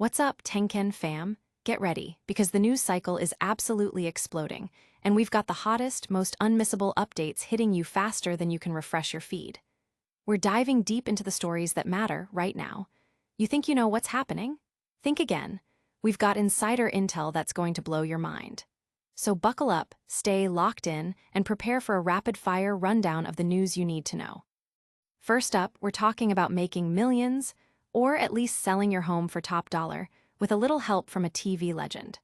What's up, tenkenh fam? Get ready, because the news cycle is absolutely exploding, and we've got the hottest, most unmissable updates hitting you faster than you can refresh your feed. We're diving deep into the stories that matter right now. You think you know what's happening? Think again. We've got insider intel that's going to blow your mind. So buckle up, stay locked in, and prepare for a rapid-fire rundown of the news you need to know. First up, we're talking about making millions, or at least selling your home for top dollar, with a little help from a TV legend.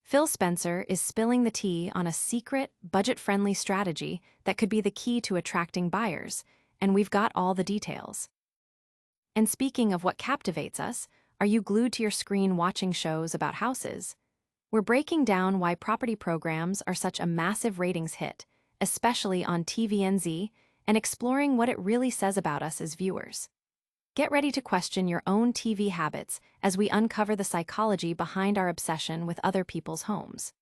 Phil Spencer is spilling the tea on a secret, budget-friendly strategy that could be the key to attracting buyers, and we've got all the details. And speaking of what captivates us, are you glued to your screen watching shows about houses? We're breaking down why property programs are such a massive ratings hit, especially on TVNZ, and exploring what it really says about us as viewers. Get ready to question your own TV habits as we uncover the psychology behind our obsession with other people's homes.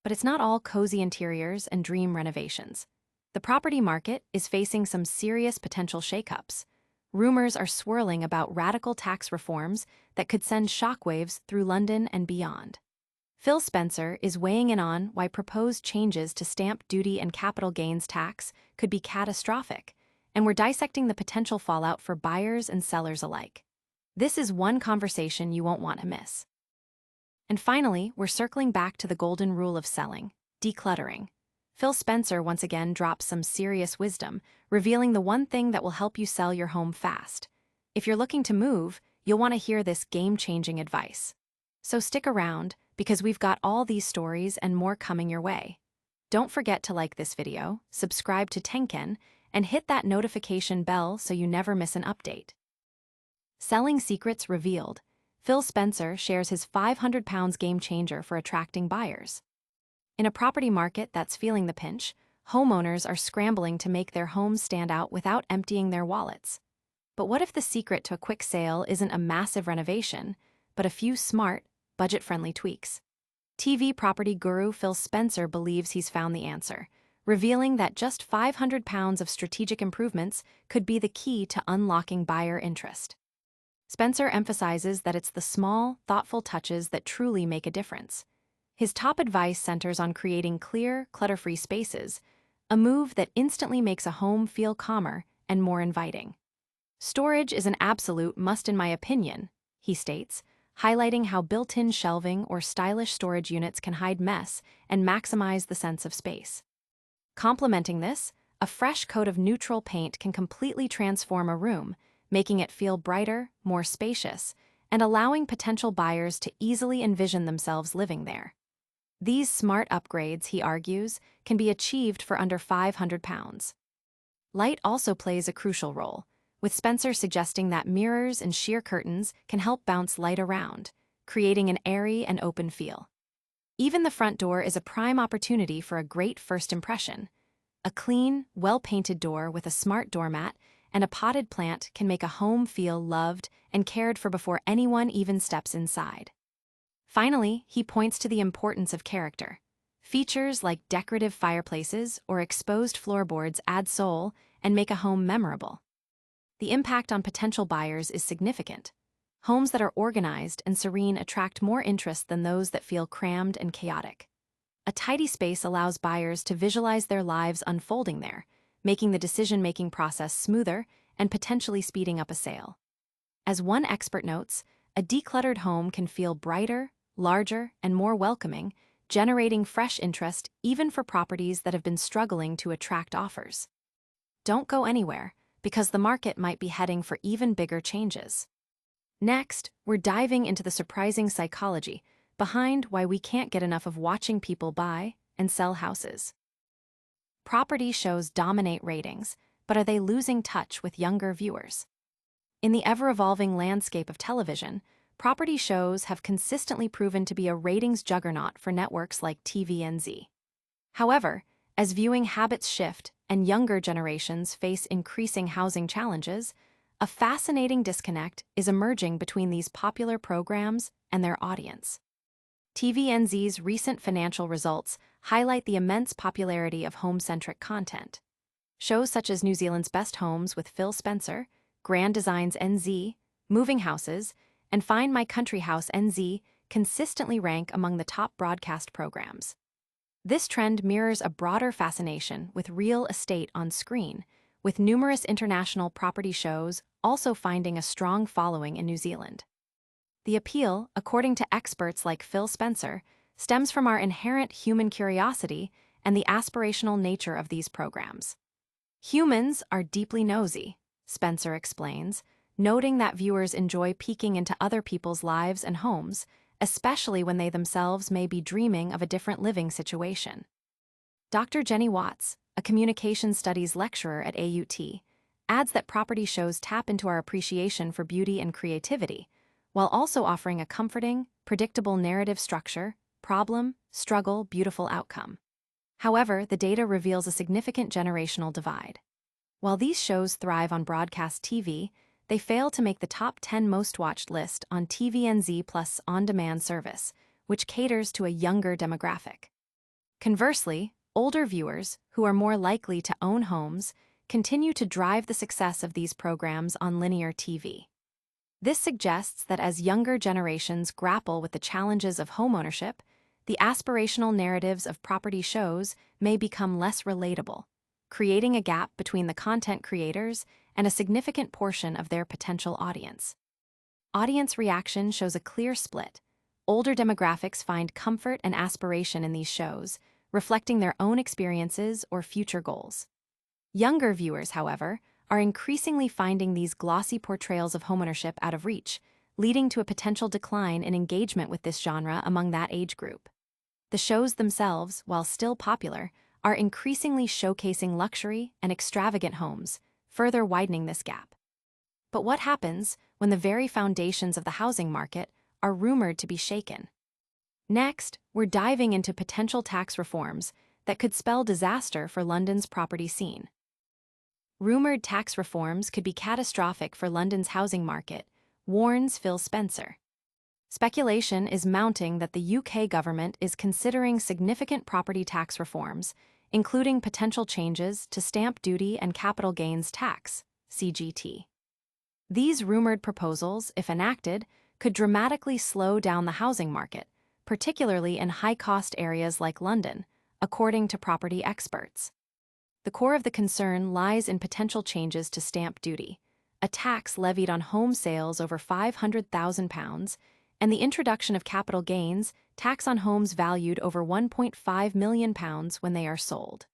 But it's not all cozy interiors and dream renovations. The property market is facing some serious potential shakeups. Rumors are swirling about radical tax reforms that could send shockwaves through London and beyond. Phil Spencer is weighing in on why proposed changes to stamp duty and capital gains tax could be catastrophic, and we're dissecting the potential fallout for buyers and sellers alike. This is one conversation you won't want to miss. And finally, we're circling back to the golden rule of selling, decluttering. Phil Spencer once again drops some serious wisdom, revealing the one thing that will help you sell your home fast. If you're looking to move, you'll want to hear this game-changing advice. So stick around, because we've got all these stories and more coming your way. Don't forget to like this video, subscribe to tenkenh, and hit that notification bell so you never miss an update. Selling secrets revealed. Phil Spencer shares his £500 game changer for attracting buyers. In a property market that's feeling the pinch, homeowners are scrambling to make their homes stand out without emptying their wallets. But what if the secret to a quick sale isn't a massive renovation, but a few smart, budget-friendly tweaks? TV property guru Phil Spencer believes he's found the answer, revealing that just £500 of strategic improvements could be the key to unlocking buyer interest. Spencer emphasizes that it's the small, thoughtful touches that truly make a difference. His top advice centers on creating clear, clutter-free spaces, a move that instantly makes a home feel calmer and more inviting. Storage is an absolute must in my opinion, he states, highlighting how built-in shelving or stylish storage units can hide mess and maximize the sense of space. Complementing this, a fresh coat of neutral paint can completely transform a room, making it feel brighter, more spacious, and allowing potential buyers to easily envision themselves living there. These smart upgrades, he argues, can be achieved for under £500. Light also plays a crucial role, with Spencer suggesting that mirrors and sheer curtains can help bounce light around, creating an airy and open feel. Even the front door is a prime opportunity for a great first impression. A clean, well-painted door with a smart doormat and a potted plant can make a home feel loved and cared for before anyone even steps inside. Finally, he points to the importance of character. Features like decorative fireplaces or exposed floorboards add soul and make a home memorable. The impact on potential buyers is significant. Homes that are organized and serene attract more interest than those that feel crammed and chaotic. A tidy space allows buyers to visualize their lives unfolding there, making the decision-making process smoother and potentially speeding up a sale. As one expert notes, a decluttered home can feel brighter, larger, and more welcoming, generating fresh interest even for properties that have been struggling to attract offers. Don't go anywhere, because the market might be heading for even bigger changes. Next, we're diving into the surprising psychology behind why we can't get enough of watching people buy and sell houses. Property shows dominate ratings, but are they losing touch with younger viewers? In the ever-evolving landscape of television, property shows have consistently proven to be a ratings juggernaut for networks like TVNZ. However, as viewing habits shift and younger generations face increasing housing challenges, a fascinating disconnect is emerging between these popular programs and their audience. TVNZ's recent financial results highlight the immense popularity of home-centric content. Shows such as New Zealand's Best Homes with Phil Spencer, Grand Designs NZ, Moving Houses, and Find My Country House NZ consistently rank among the top broadcast programs. This trend mirrors a broader fascination with real estate on screen, with numerous international property shows also finding a strong following in New Zealand. The appeal, according to experts like Phil Spencer, stems from our inherent human curiosity and the aspirational nature of these programs. Humans are deeply nosy, Spencer explains, noting that viewers enjoy peeking into other people's lives and homes, especially when they themselves may be dreaming of a different living situation. Dr. Jenny Watts, a communication studies lecturer at AUT, adds that property shows tap into our appreciation for beauty and creativity, while also offering a comforting, predictable narrative structure, problem, struggle, beautiful outcome. However, the data reveals a significant generational divide. While these shows thrive on broadcast TV, they fail to make the top 10 most watched list on TVNZ Plus on-demand service, which caters to a younger demographic. Conversely, older viewers, who are more likely to own homes, continue to drive the success of these programs on linear TV. This suggests that as younger generations grapple with the challenges of homeownership, the aspirational narratives of property shows may become less relatable, creating a gap between the content creators and a significant portion of their potential audience. Audience reaction shows a clear split. Older demographics find comfort and aspiration in these shows, reflecting their own experiences or future goals. Younger viewers, however, are increasingly finding these glossy portrayals of homeownership out of reach, leading to a potential decline in engagement with this genre among that age group. The shows themselves, while still popular, are increasingly showcasing luxury and extravagant homes, further widening this gap. But what happens when the very foundations of the housing market are rumored to be shaken? Next, we're diving into potential tax reforms that could spell disaster for London's property scene. Rumored tax reforms could be catastrophic for London's housing market, warns Phil Spencer. Speculation is mounting that the UK government is considering significant property tax reforms, including potential changes to stamp duty and capital gains tax, CGT. These rumored proposals, if enacted, could dramatically slow down the housing market, particularly in high-cost areas like London, according to property experts. The core of the concern lies in potential changes to stamp duty, a tax levied on home sales over £500,000, and the introduction of capital gains, tax on homes valued over £1.5 million when they are sold.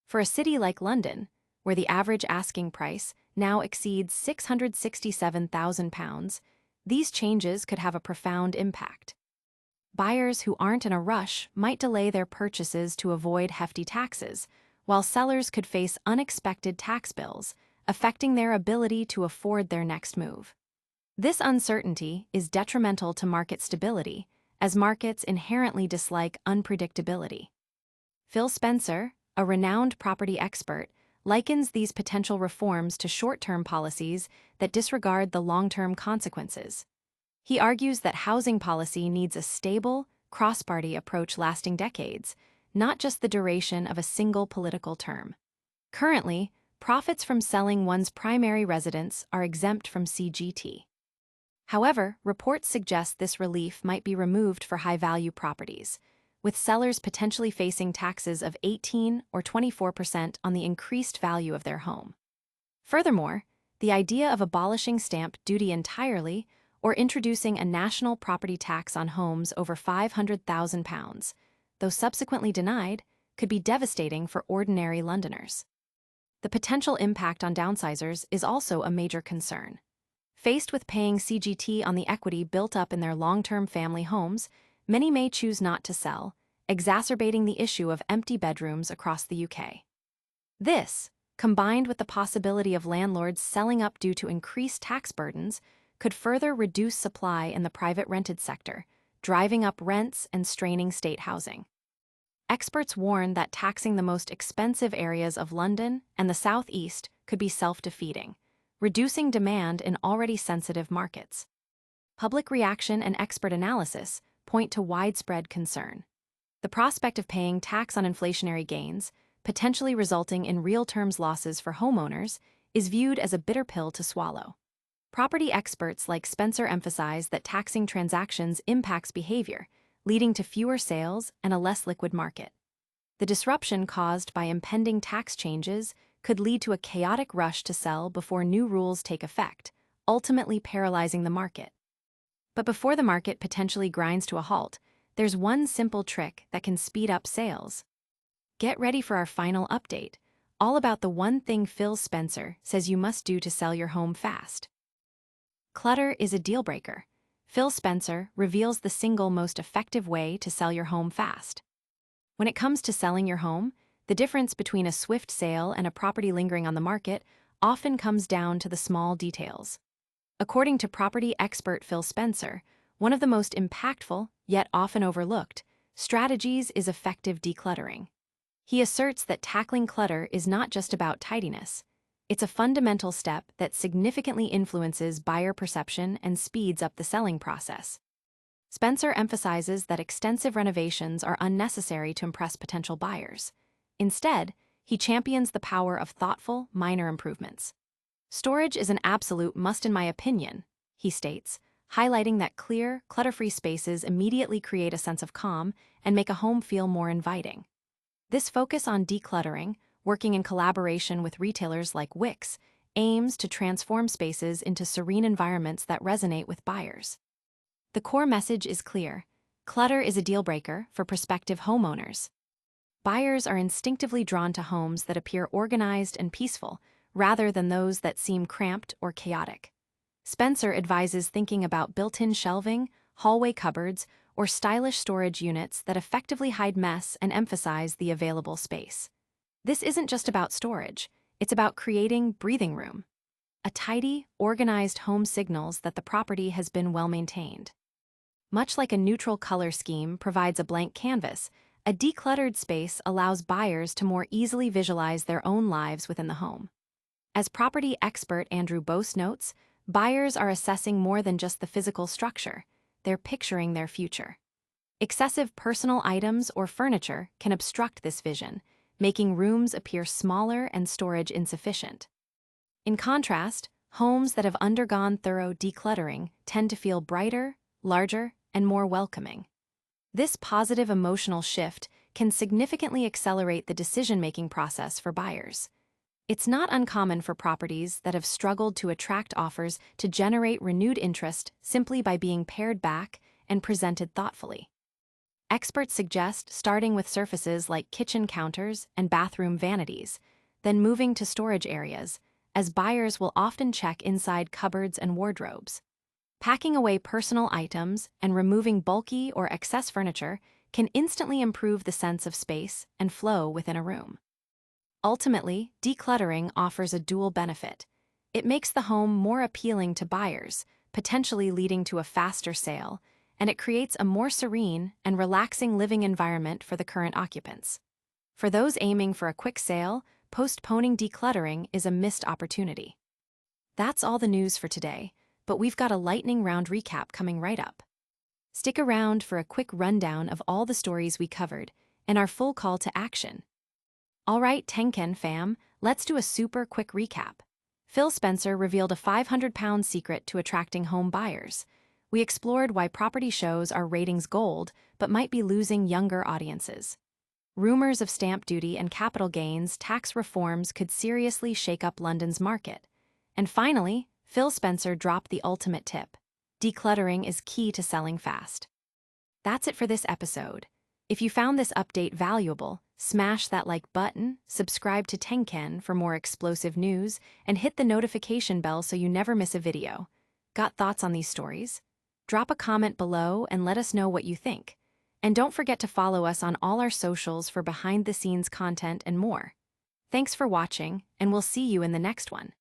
For a city like London, where the average asking price now exceeds £667,000, these changes could have a profound impact. Buyers who aren't in a rush might delay their purchases to avoid hefty taxes, while sellers could face unexpected tax bills, affecting their ability to afford their next move. This uncertainty is detrimental to market stability, as markets inherently dislike unpredictability. Phil Spencer, a renowned property expert, likens these potential reforms to short-term policies that disregard the long-term consequences. He argues that housing policy needs a stable, cross-party approach lasting decades, not just the duration of a single political term. Currently, profits from selling one's primary residence are exempt from CGT. However, reports suggest this relief might be removed for high-value properties, with sellers potentially facing taxes of 18 or 24% on the increased value of their home. Furthermore, the idea of abolishing stamp duty entirely or introducing a national property tax on homes over £500,000, though subsequently denied, could be devastating for ordinary Londoners. The potential impact on downsizers is also a major concern. Faced with paying CGT on the equity built up in their long-term family homes, many may choose not to sell, exacerbating the issue of empty bedrooms across the UK. This, combined with the possibility of landlords selling up due to increased tax burdens, could further reduce supply in the private rented sector, driving up rents and straining state housing. Experts warn that taxing the most expensive areas of London and the South East could be self-defeating, reducing demand in already sensitive markets. Public reaction and expert analysis point to widespread concern. The prospect of paying tax on inflationary gains, potentially resulting in real terms losses for homeowners, is viewed as a bitter pill to swallow. Property experts like Spencer emphasize that taxing transactions impacts behavior, leading to fewer sales and a less liquid market. The disruption caused by impending tax changes could lead to a chaotic rush to sell before new rules take effect, ultimately paralyzing the market. But before the market potentially grinds to a halt, there's one simple trick that can speed up sales. Get ready for our final update, all about the one thing Phil Spencer says you must do to sell your home fast. Clutter is a deal breaker. Phil Spencer reveals the single most effective way to sell your home fast. When it comes to selling your home, the difference between a swift sale and a property lingering on the market often comes down to the small details. According to property expert Phil Spencer, one of the most impactful, yet often overlooked, strategies is effective decluttering. He asserts that tackling clutter is not just about tidiness. It's a fundamental step that significantly influences buyer perception and speeds up the selling process. Spencer emphasizes that extensive renovations are unnecessary to impress potential buyers. Instead, he champions the power of thoughtful, minor improvements. Storage is an absolute must in my opinion, he states, highlighting that clear, clutter-free spaces immediately create a sense of calm and make a home feel more inviting. This focus on decluttering, working in collaboration with retailers like Wix, aims to transform spaces into serene environments that resonate with buyers. The core message is clear: clutter is a deal-breaker for prospective homeowners. Buyers are instinctively drawn to homes that appear organized and peaceful, rather than those that seem cramped or chaotic. Spencer advises thinking about built-in shelving, hallway cupboards, or stylish storage units that effectively hide mess and emphasize the available space. This isn't just about storage, it's about creating breathing room. A tidy, organized home signals that the property has been well maintained. Much like a neutral color scheme provides a blank canvas, a decluttered space allows buyers to more easily visualize their own lives within the home. As property expert Andrew Bose notes, buyers are assessing more than just the physical structure, they're picturing their future. Excessive personal items or furniture can obstruct this vision, making rooms appear smaller and storage insufficient. In contrast, homes that have undergone thorough decluttering tend to feel brighter, larger, and more welcoming. This positive emotional shift can significantly accelerate the decision-making process for buyers. It's not uncommon for properties that have struggled to attract offers to generate renewed interest simply by being pared back and presented thoughtfully. Experts suggest starting with surfaces like kitchen counters and bathroom vanities, then moving to storage areas, as buyers will often check inside cupboards and wardrobes. Packing away personal items and removing bulky or excess furniture can instantly improve the sense of space and flow within a room. Ultimately, decluttering offers a dual benefit. It makes the home more appealing to buyers, potentially leading to a faster sale, and it creates a more serene and relaxing living environment for the current occupants. For those aiming for a quick sale, postponing decluttering is a missed opportunity. That's all the news for today, but we've got a lightning round recap coming right up. Stick around for a quick rundown of all the stories we covered and our full call to action. All right, Tenkenh fam, let's do a super quick recap. Phil Spencer revealed a 500-pound secret to attracting home buyers. We explored why property shows are ratings gold but might be losing younger audiences. Rumors of stamp duty and capital gains tax reforms could seriously shake up London's market. And finally, Phil Spencer dropped the ultimate tip: decluttering is key to selling fast. That's it for this episode. If you found this update valuable, smash that like button, subscribe to Tenkenh for more explosive news, and hit the notification bell so you never miss a video. Got thoughts on these stories? Drop a comment below and let us know what you think. And don't forget to follow us on all our socials for behind-the-scenes content and more. Thanks for watching, and we'll see you in the next one.